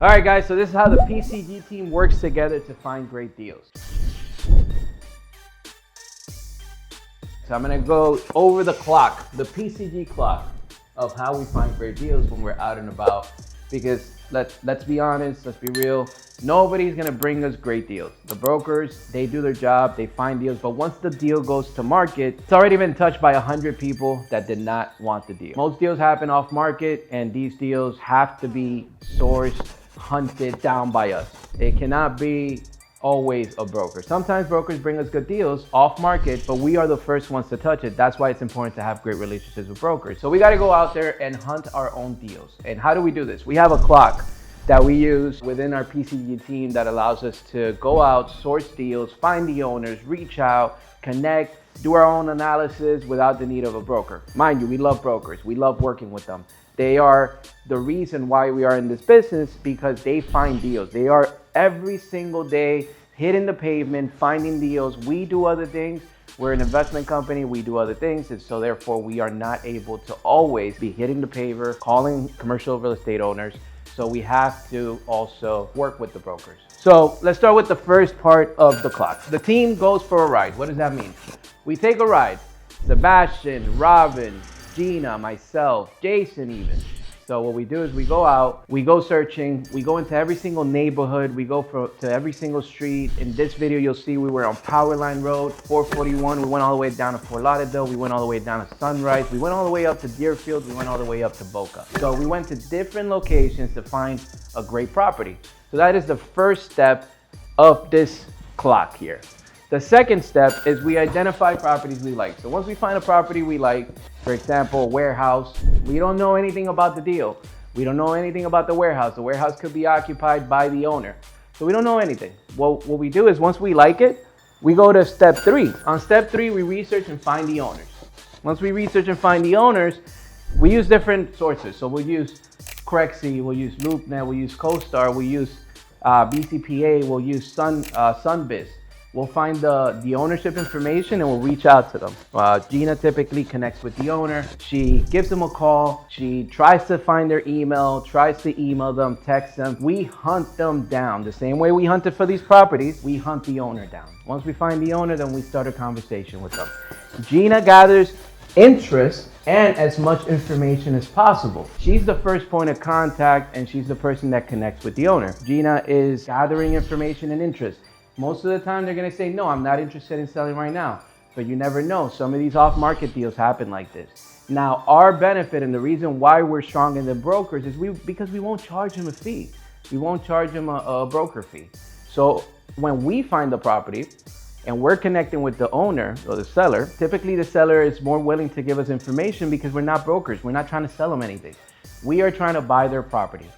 All right, guys, so this is how the PCG team works together to find great deals. So I'm gonna go over the clock, the PCG clock of how we find great deals when we're out and about. Because let's be honest, let's be real, nobody's gonna bring us great deals. The brokers, they do their job, they find deals, but once the deal goes to market, it's already been touched by 100 people that did not want the deal. Most deals happen off market, and these deals have to be sourced, hunted down by us. It cannot be always a broker. Sometimes brokers bring us good deals off market, but we are the first ones to touch it. That's why it's important to have great relationships with brokers. So we got to go out there and hunt our own deals. And how do we do this? We have a clock that we use within our PCG team that allows us to go out, source deals, find the owners, reach out, connect, do our own analysis without the need of a broker. Mind you, we love brokers. We love working with them. They are the reason why we are in this business, because they find deals. They are every single day hitting the pavement, finding deals. We do other things. We're an investment company. We do other things. And so therefore we are not able to always be hitting the paver, calling commercial real estate owners. So we have to also work with the brokers. So let's start with the first part of the clock. The team goes for a ride. What does that mean? We take a ride. Sebastian, Robin, Gina, myself, Jason even. So what we do is we go out, we go searching, we go into every single neighborhood, we go to every single street. In this video, you'll see we were on Powerline Road, 441. We went all the way down to Fort Lauderdale. We went all the way down to Sunrise. We went all the way up to Deerfield. We went all the way up to Boca. So we went to different locations to find a great property. So that is the first step of this clock here. The second step is we identify properties we like. So once we find a property we like, for example, a warehouse, we don't know anything about the deal. We don't know anything about the warehouse. The warehouse could be occupied by the owner. So we don't know anything. Well, what we do is once we like it, we go to step 3. On step 3, we research and find the owners. Once we research and find the owners, we use different sources. So we'll use Crexi, we'll use LoopNet, we'll use CoStar, we'll use BCPA, we'll use Sunbiz. We'll find the ownership information and we'll reach out to them. Gina typically connects with the owner. She gives them a call. She tries to find their email, tries to email them, text them. We hunt them down. The same way we hunted for these properties, we hunt the owner down. Once we find the owner, then we start a conversation with them. Gina gathers interest and as much information as possible. She's the first point of contact and she's the person that connects with the owner. Gina is gathering information and interest. Most of the time they're gonna say, no, I'm not interested in selling right now. But you never know. Some of these off-market deals happen like this. Now, our benefit and the reason why we're stronger than brokers is because we won't charge them a fee. We won't charge them a broker fee. So when we find the property and we're connecting with the owner or the seller, typically the seller is more willing to give us information because we're not brokers. We're not trying to sell them anything. We are trying to buy their property.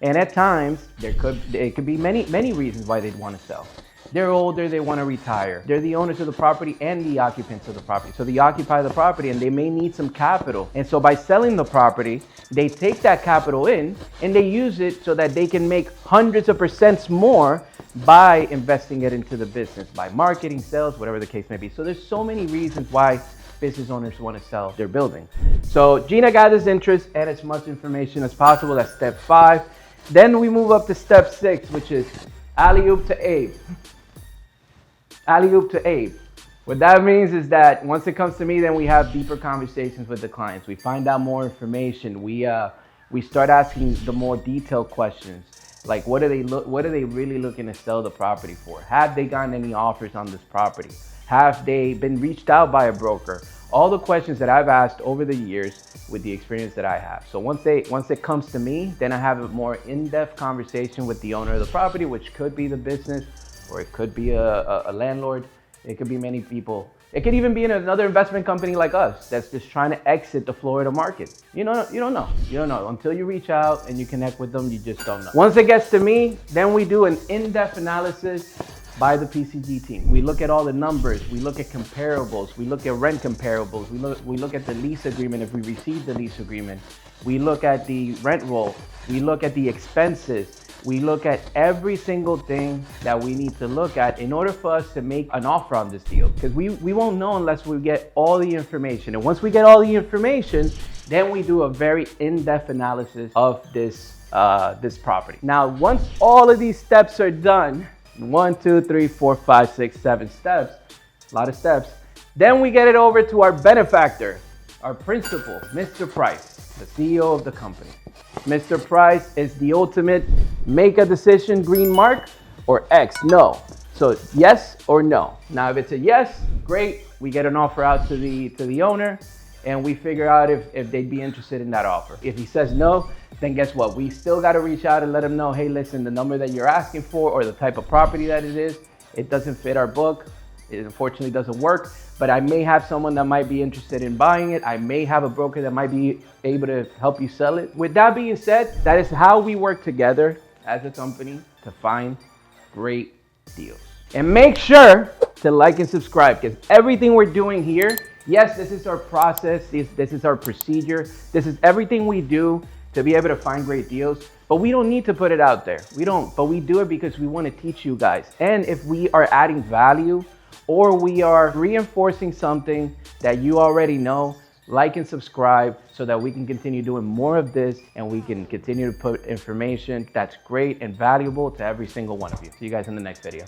And at times, it could be many reasons why they'd want to sell. They're older, they want to retire. They're the owners of the property and the occupants of the property. So they occupy the property and they may need some capital. And so by selling the property, they take that capital in and they use it so that they can make hundreds of percents more by investing it into the business, by marketing, sales, whatever the case may be. So there's so many reasons why business owners want to sell their building. So Gina gathers interest and as much information as possible. That's step 5. Then we move up to step 6, which is alley-oop to Abe. Alley-oop to Abe. What that means is that once it comes to me, then we have deeper conversations with the clients. We find out more information. We start asking the more detailed questions, like what are they really looking to sell the property for? Have they gotten any offers on this property? Have they been reached out by a broker? All the questions that I've asked over the years with the experience that I have. So once it comes to me, then I have a more in-depth conversation with the owner of the property, which could be the business, or it could be a landlord. It could be many people. It could even be in another investment company like us that's just trying to exit the Florida market. You don't know. Until you reach out and you connect with them, you just don't know. Once it gets to me, then we do an in-depth analysis by the PCG team. We look at all the numbers, we look at comparables, we look at rent comparables, we look at the lease agreement if we receive the lease agreement, we look at the rent roll, we look at the expenses, we look at every single thing that we need to look at in order for us to make an offer on this deal. Because we won't know unless we get all the information. And once we get all the information, then we do a very in-depth analysis of this this property. Now, once all of these steps are done, 1, 2, 3, 4, 5, 6, 7 steps, a lot of steps, then we get it over to our benefactor, our principal, Mr. Price, the CEO of the company. Mr. Price is the ultimate make a decision, green mark, or X, no. So yes or no. Now, if it's a yes, great. We get an offer out to the owner and we figure out if they'd be interested in that offer. If he says no, then guess what? We still got to reach out and let him know, hey, listen, the number that you're asking for or the type of property that it is, it doesn't fit our book. It unfortunately doesn't work, but I may have someone that might be interested in buying it. I may have a broker that might be able to help you sell it. With that being said, that is how we work together as a company to find great deals. And make sure to like and subscribe, because everything we're doing here, yes, this is our process, this is our procedure, this is everything we do to be able to find great deals, but we don't need to put it out there. We don't, but we do it because we want to teach you guys. And if we are adding value or we are reinforcing something that you already know, like and subscribe so that we can continue doing more of this and we can continue to put information that's great and valuable to every single one of you. See you guys in the next video.